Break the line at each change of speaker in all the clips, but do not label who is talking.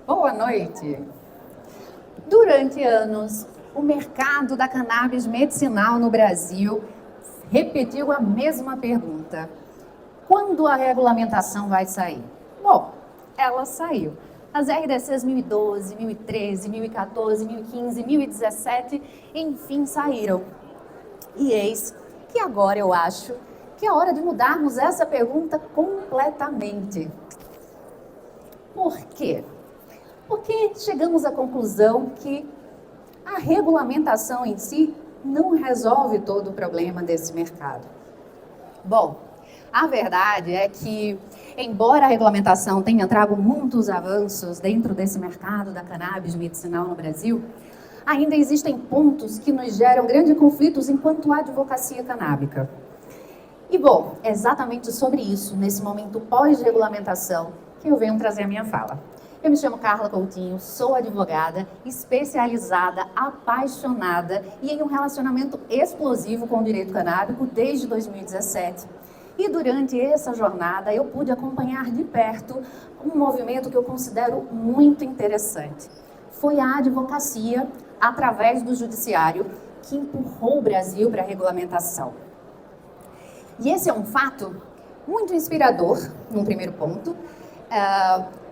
Boa noite. Durante anos, o mercado da cannabis medicinal no Brasil repetiu a mesma pergunta: quando a regulamentação vai sair? Bom, ela saiu. As RDCs 2012, 2013, 2014, 2015, 2017, enfim, saíram. E eis que agora eu acho que é hora de mudarmos essa pergunta completamente. Por quê? Porque chegamos à conclusão que a regulamentação em si não resolve todo o problema desse mercado. Bom, a verdade é que, embora a regulamentação tenha trago muitos avanços dentro desse mercado da cannabis medicinal no Brasil, ainda existem pontos que nos geram grandes conflitos enquanto advocacia canábica. E, bom, é exatamente sobre isso, nesse momento pós-regulamentação, que eu venho trazer a minha fala. Eu me chamo Carla Coutinho, sou advogada, especializada, apaixonada e em um relacionamento explosivo com o direito canábico desde 2017. E durante essa jornada eu pude acompanhar de perto um movimento que eu considero muito interessante. Foi a advocacia, através do judiciário, que empurrou o Brasil para a regulamentação. E esse é um fato muito inspirador, num primeiro ponto,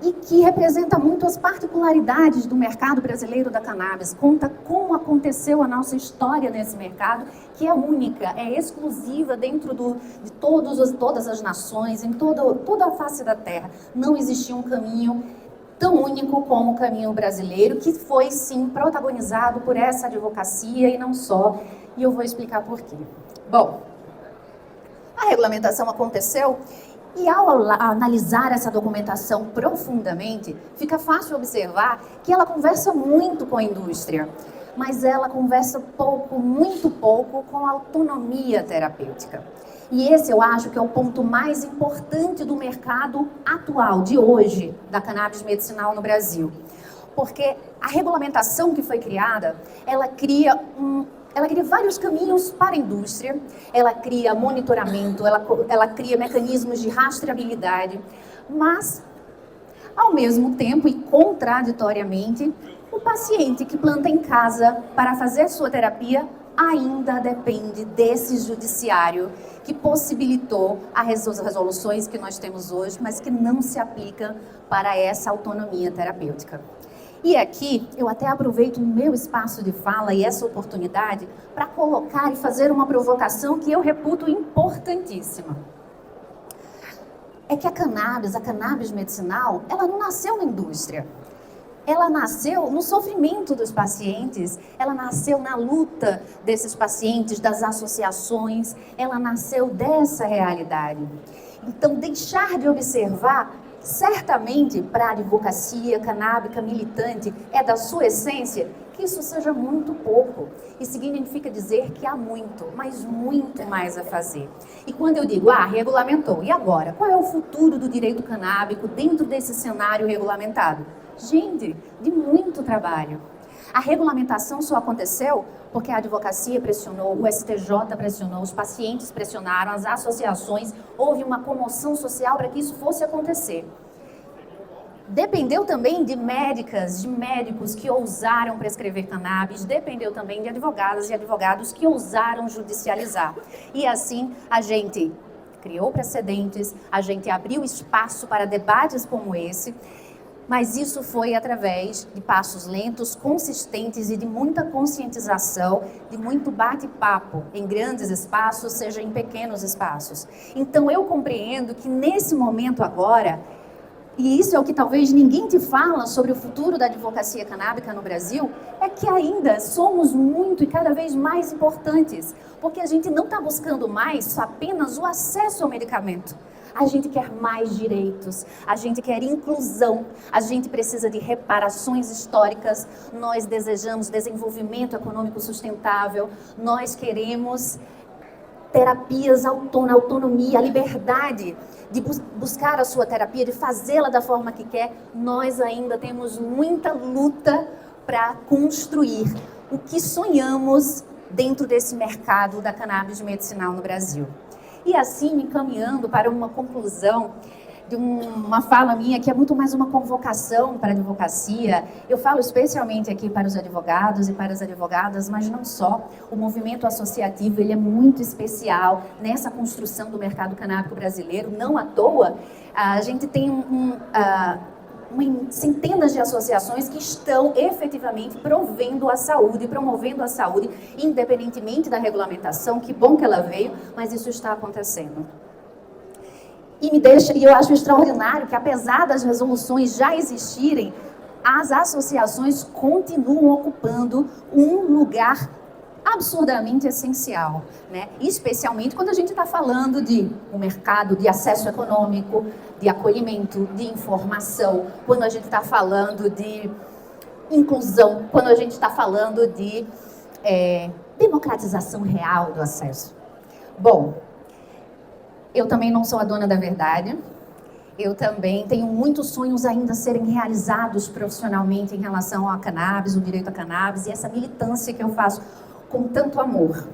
e que representa muito as particularidades do mercado brasileiro da cannabis, conta como aconteceu a nossa história nesse mercado, que é única, é exclusiva dentro de todas as nações, em toda a face da terra. Não existia um caminho tão único como o caminho brasileiro, que foi, sim, protagonizado por essa advocacia e não só, e eu vou explicar por quê. Bom, a regulamentação aconteceu e ao analisar essa documentação profundamente, fica fácil observar que ela conversa muito com a indústria, mas ela conversa pouco, muito pouco, com a autonomia terapêutica. E esse eu acho que é o ponto mais importante do mercado atual, de hoje, da cannabis medicinal no Brasil. Porque a regulamentação que foi criada, ela cria vários caminhos para a indústria, ela cria monitoramento, ela cria mecanismos de rastreabilidade, mas, ao mesmo tempo e contraditoriamente, o paciente que planta em casa para fazer sua terapia ainda depende desse judiciário que possibilitou as resoluções que nós temos hoje, mas que não se aplica para essa autonomia terapêutica. E aqui, eu até aproveito o meu espaço de fala e essa oportunidade para colocar e fazer uma provocação que eu reputo importantíssima. É que a cannabis medicinal, ela não nasceu na indústria. Ela nasceu no sofrimento dos pacientes, ela nasceu na luta desses pacientes, das associações, ela nasceu dessa realidade. Então, deixar de observar, certamente, para a advocacia canábica militante, é da sua essência, que isso seja muito pouco. Isso significa dizer que há muito, mas muito mais a fazer. E quando eu digo, regulamentou, e agora? Qual é o futuro do direito canábico dentro desse cenário regulamentado? Gente, de muito trabalho. A regulamentação só aconteceu porque a advocacia pressionou, o STJ pressionou, os pacientes pressionaram, as associações, houve uma comoção social para que isso fosse acontecer. Dependeu também de médicas, de médicos que ousaram prescrever cannabis, dependeu também de advogadas e advogados que ousaram judicializar. E assim a gente criou precedentes, a gente abriu espaço para debates como esse, mas isso foi através de passos lentos, consistentes e de muita conscientização, de muito bate-papo em grandes espaços, seja em pequenos espaços. Então eu compreendo que nesse momento agora, e isso é o que talvez ninguém te fala sobre o futuro da advocacia canábica no Brasil, é que ainda somos muito e cada vez mais importantes, porque a gente não está buscando mais apenas o acesso ao medicamento. A gente quer mais direitos, a gente quer inclusão, a gente precisa de reparações históricas, nós desejamos desenvolvimento econômico sustentável, nós queremos terapias, autonomia, a liberdade de buscar a sua terapia, de fazê-la da forma que quer. Nós ainda temos muita luta para construir o que sonhamos dentro desse mercado da cannabis medicinal no Brasil. E assim, encaminhando para uma conclusão, uma fala minha que é muito mais uma convocação para a advocacia. Eu falo especialmente aqui para os advogados e para as advogadas, mas não só. O movimento associativo ele é muito especial nessa construção do mercado canábico brasileiro. Não à toa, a gente tem centenas de associações que estão efetivamente promovendo a saúde, independentemente da regulamentação. Que bom que ela veio, mas isso está acontecendo. E eu acho extraordinário que, apesar das resoluções já existirem, as associações continuam ocupando um lugar absurdamente essencial, né? Especialmente quando a gente está falando de um mercado de acesso econômico, de acolhimento, de informação, quando a gente está falando de inclusão, quando a gente está falando de democratização real do acesso. Bom, eu também não sou a dona da verdade. Eu também tenho muitos sonhos ainda a serem realizados profissionalmente em relação ao cannabis, o direito à cannabis e essa militância que eu faço com tanto amor.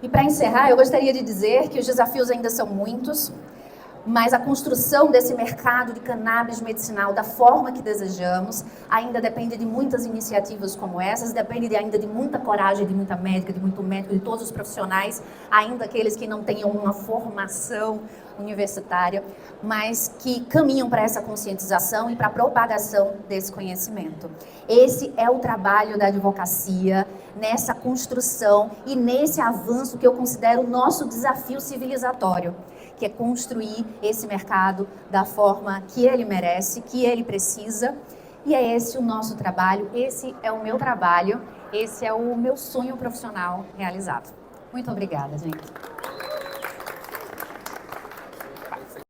E para encerrar, eu gostaria de dizer que os desafios ainda são muitos, mas a construção desse mercado de cannabis medicinal da forma que desejamos ainda depende de muitas iniciativas como essas, depende ainda de muita coragem, de muita médica, de muito médico, de todos os profissionais, ainda aqueles que não tenham uma formação universitária, mas que caminham para essa conscientização e para a propagação desse conhecimento. Esse é o trabalho da advocacia nessa construção e nesse avanço que eu considero o nosso desafio civilizatório, que é construir esse mercado da forma que ele merece, que ele precisa. E é esse o nosso trabalho, esse é o meu trabalho, esse é o meu sonho profissional realizado. Muito obrigada, gente.